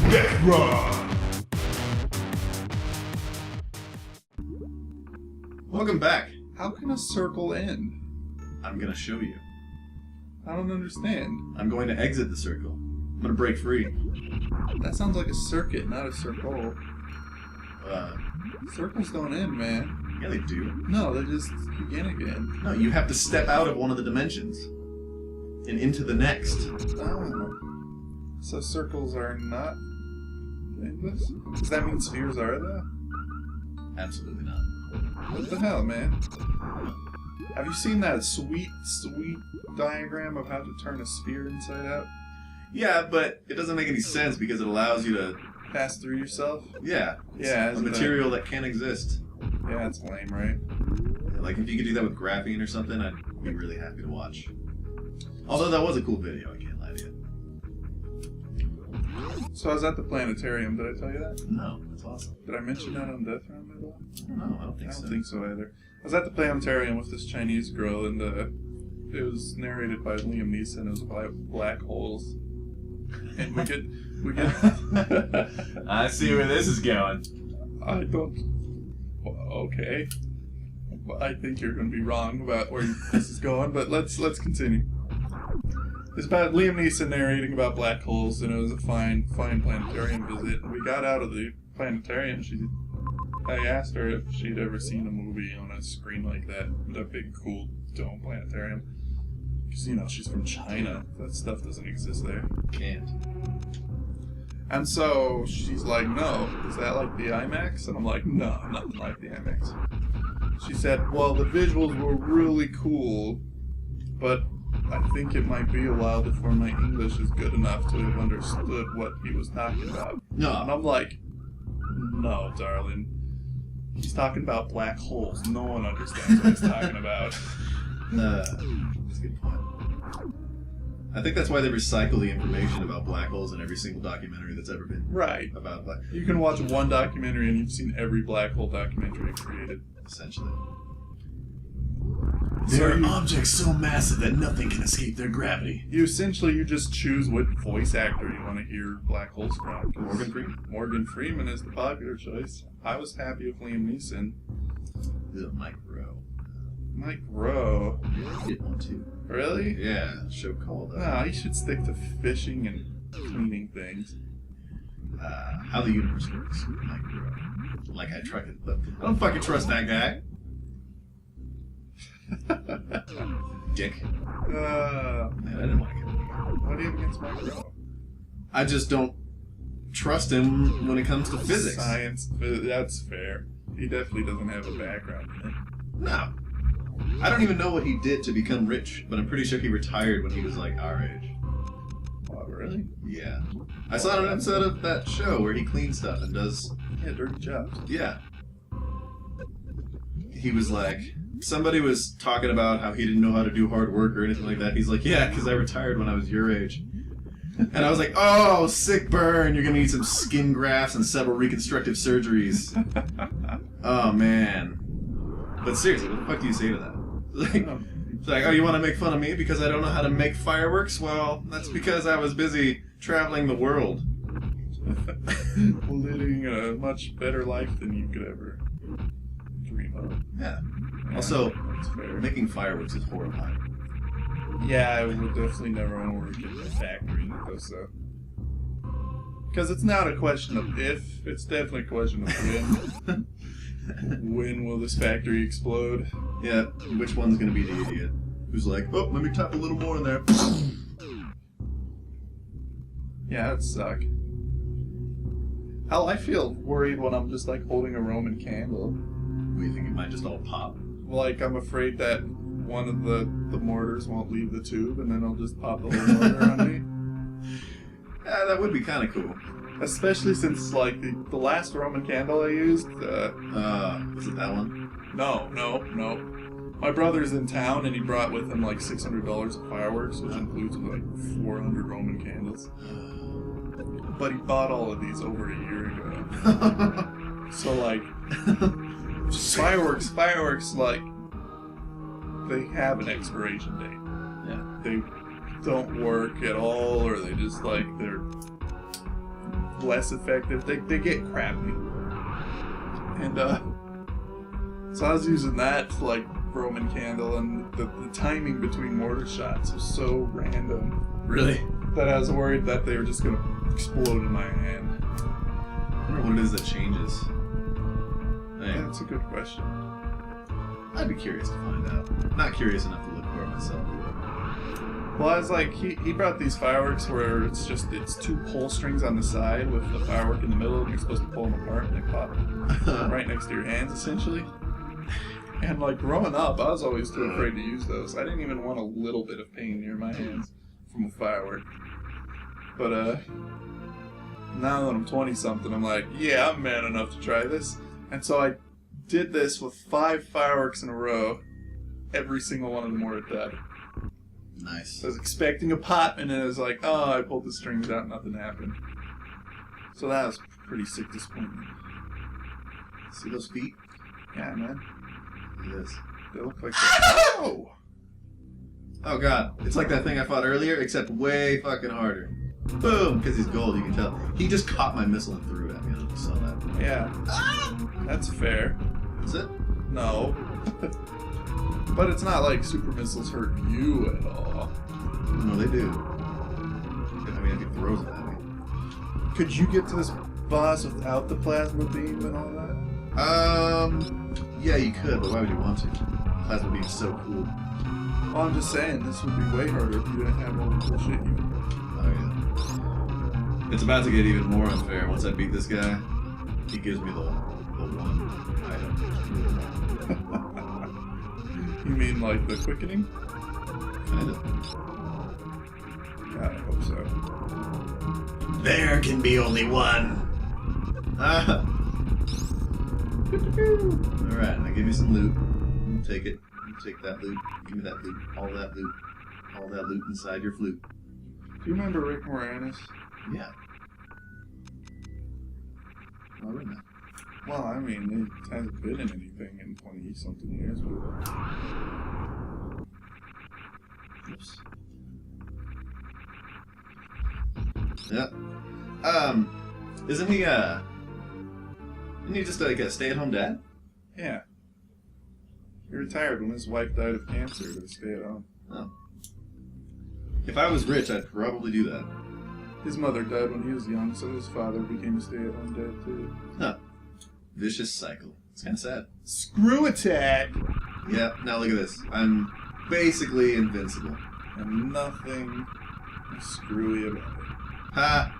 Death Run! Welcome back. How can a circle end? I'm gonna show you. I don't understand. I'm going to exit the circle. I'm gonna break free. That sounds like a circuit, not a circle. Circles don't end, man. Yeah, they do. No, they just begin again. No, you have to step out of one of the dimensions and into the next. Oh. So circles are not endless? Does that mean spheres are, though? Absolutely not. What the hell, man? Have you seen that sweet diagram of how to turn a sphere inside out? Yeah, but it doesn't make any sense because it allows you to... Pass through yourself? Yeah. Yeah. A material that can't exist. Yeah, it's lame, right? Like, if you could do that with graphene or something, I'd be really happy to watch. Although that was a cool video, I can't lie to you. So I was at the planetarium, did I tell you that? No, that's awesome. Did I mention that on Death Round at all? No, I don't think so. I don't think so either. I was at the planetarium with this Chinese girl, and it was narrated by Liam Neeson. It was about black holes. And we get I see where this is going. I don't... Okay. I think you're going to be wrong about where this is going, but let's continue. It's about Liam Neeson narrating about black holes, and it was a fine planetarium visit. And we got out of the planetarium. I asked her if she'd ever seen a movie on a screen like that, that big, cool dome planetarium. Because, you know, she's from China. That stuff doesn't exist there. Can't. And so she's like, no, is that like the IMAX? And I'm like, no, nothing like the IMAX. She said, well, the visuals were really cool, but I think it might be a while before my English is good enough to have understood what he was talking about. No. And I'm like, no, darling. He's talking about black holes. No one understands what he's talking about. That's a good point. I think that's why they recycle the information about black holes in every single documentary that's ever been about black. You can watch one documentary and you've seen every black hole documentary created. Essentially. There are objects so massive that nothing can escape their gravity. You just choose what voice actor you want to hear black holes from. Morgan Freeman? Morgan Freeman is the popular choice. I was happy with Liam Neeson. Mike Rowe. Mike Rowe. He did one too. Really? Yeah, a show called... No, he should stick to fishing and cleaning things. How the Universe Works. Mike Rowe. Like I try to... I don't fucking trust that guy. Dick. Man, I didn't want to get him. What do you have against Mike Rowe? I just don't trust him when it comes to physics. Science, that's fair. He definitely doesn't have a background in it. No. I don't even know what he did to become rich, but I'm pretty sure he retired when he was like our age. Oh, really? Yeah. I saw an episode of that show where he cleans stuff and does... Yeah, dirty jobs. Yeah. He was like... Somebody was talking about how he didn't know how to do hard work or anything like that. He's like, yeah, because I retired when I was your age. And I was like, oh, sick burn. You're going to need some skin grafts and several reconstructive surgeries. Oh, man. But seriously, what the fuck do you say to that? It's like, oh, you want to make fun of me because I don't know how to make fireworks? Well, that's because I was busy traveling the world. Living a much better life than you could ever dream of. Yeah. Also, making fireworks is horrifying. Yeah, I would definitely never want to work in a factory that does so. Because it's not a question of if, it's definitely a question of when. When will this factory explode? Yeah, which one's going to be the idiot? Who's like, oh, let me tap a little more in there. Yeah, that'd suck. Hell, I feel worried when I'm just like holding a Roman candle. What, you think it might just all pop? Like, I'm afraid that one of the mortars won't leave the tube, and then I'll just pop the whole mortar on me. Yeah, that would be kind of cool. Especially since, like, the last Roman candle I used... was it that one? No. My brother's in town, and he brought with him, like, $600 of fireworks, which includes, like, 400 Roman candles. But he bought all of these over a year ago. So, like... Fireworks, like, they have an expiration date. Yeah. They don't work at all, or they just, like, they're less effective. They get crappy. And so I was using that to like Roman candle, and the timing between mortar shots was so random Really? that I was worried that they were just gonna explode in my hand. I wonder what it is that changes. Yeah, that's a good question. I'd be curious to find out. Not curious enough to look for it myself. Well, I was like, he brought these fireworks where it's two pull strings on the side with the firework in the middle, and you're supposed to pull them apart and they pop right next to your hands, essentially. And like growing up, I was always too afraid to use those. I didn't even want a little bit of pain near my hands from a firework. But now that I'm 20-something, I'm like, yeah, I'm man enough to try this. And so I did this with 5 fireworks in a row. Every single one of them were a dud. Nice. I was expecting a pop, and then it was like, oh, I pulled the strings out, nothing happened. So that was pretty sick disappointment. See those feet? Yeah, man. Look at this. They look like oh! Oh god, it's like that thing I fought earlier, except way fucking harder. Boom! Because he's gold, you can tell. He just caught my missile and threw it at me. I don't know if you saw that. Yeah. That's fair. Is it? No. But it's not like super missiles hurt you at all. No, they do. I mean, if he throws it at me. Could you get to this boss without the plasma beam and all that? Yeah, you could, but why would you want to? Plasma beam's so cool. Well, I'm just saying, this would be way harder if you didn't have all the cool shit you would. Oh, yeah. It's about to get even more unfair. Once I beat this guy, he gives me the one item. You mean like the quickening? Kind of. God, I hope so. There can be only one. Ah. Alright, now give me some loot. I'll take it. Take that loot. Give me that loot. All that loot. All that loot inside your flute. Do you remember Rick Moranis? Yeah. Why wouldn't I? Well, I mean, it hasn't been in anything in 20-something years, but... Oops. Yep. Isn't he just like a stay-at-home dad? Yeah. He retired when his wife died of cancer to stay at home. Oh. If I was rich, I'd probably do that. His mother died when he was young, so his father became a stay-at-home dad too. Huh. Vicious cycle. It's kind of sad. Screw attack! Yeah, now look at this. I'm basically invincible. And nothing screwy about it. Ha!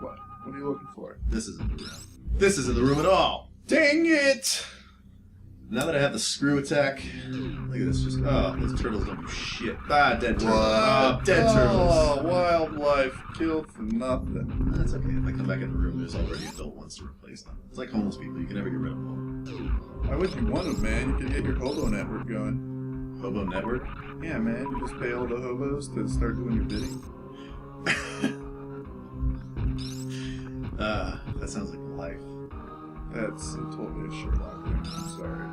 What? What are you looking for? This isn't the room. This isn't the room at all! Dang it! Now that I have the screw attack, look at this. Just those turtles don't do shit. Ah, dead turtles. What? Dead turtles. Oh, wildlife killed for nothing. That's okay. If I come back in the room, there's already adult ones to replace them. It's like homeless people. You can never get rid of them. Why would you want them, man? You can get your hobo network going. Hobo network? Yeah, man. You just pay all the hobos to start doing your bidding. That sounds like life. That's totally a Sherlock thing. I'm sorry.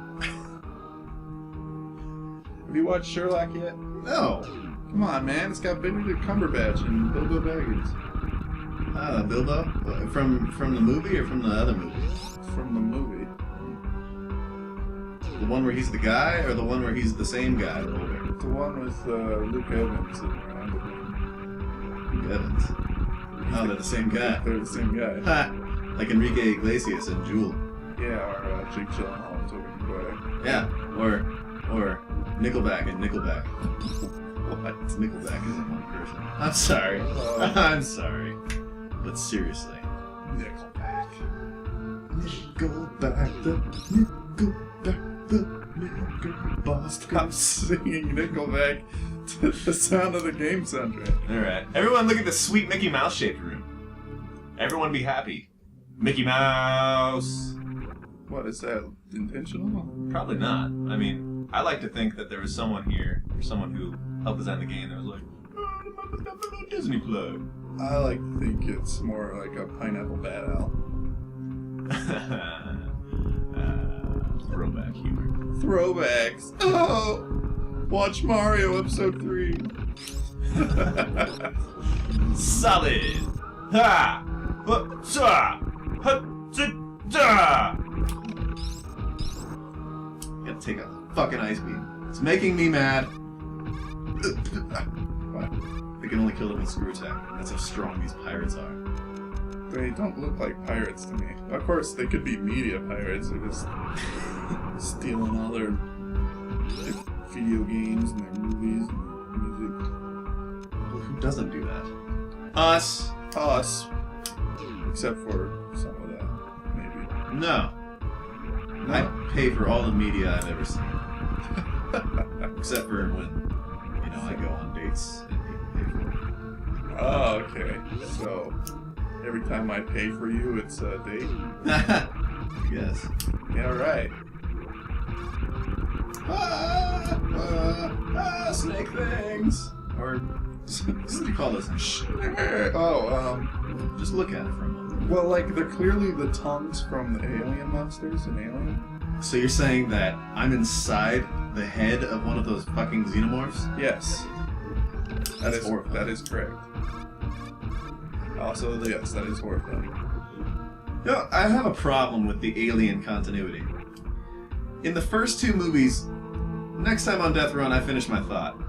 Have you watched Sherlock yet? No. Come on, man. It's got Benedict Cumberbatch and Bilbo Baggins. Bilbo? From the movie or from the other movie? From the movie. The one where he's the guy, or the one where he's the same guy? The one with Luke Evans sitting around with him. Luke Evans. Oh, they're the same guy. They're the same guy. Ha! Like Enrique Iglesias and Jewel. Yeah, or Jake Gyllenhaal and Tobey Maguire. Yeah, or Nickelback and Nickelback. What? Nickelback isn't one person. I'm sorry. I'm sorry. But seriously. Nickelback. Nickelback, the Nickelback, the Nickelback. Stop singing Nickelback to the sound of the game soundtrack. Alright. Everyone look at the sweet Mickey Mouse shaped room. Everyone be happy. Mickey Mouse! What, is that intentional? Probably not. I mean, I like to think that there was someone here, or someone who helped design the game that was like, oh, Disney plug. I like to think it's more like a pineapple bad owl. Throwback humor. Throwbacks. Oh! Watch Mario episode 3. Solid. Ha. Ha. Ha. Gotta take a fucking ice beam. It's making me mad. What? They can only kill them with screw attack. That's how strong these pirates are. They don't look like pirates to me. Of course, they could be media pirates. They're just stealing all their video games and their movies and their music. Well, who doesn't do that? Us. Us. Except for some of that, maybe. No. No. I pay for all the media I've ever seen. Except for when, I go on dates and people pay for it. Oh, okay. So, every time I pay for you, it's a date? Yes. Yeah, right. Snake things! Or, what do you call those? Just look at it for a moment. Well, like, they're clearly the tongues from the alien monsters in Alien. So you're saying that I'm inside the head of one of those fucking xenomorphs? Yes. That's horrifying. That is correct. Also, yes, that is horrifying. I have a problem with the Alien continuity. In the first two movies, next time on Death Run, I finish my thought.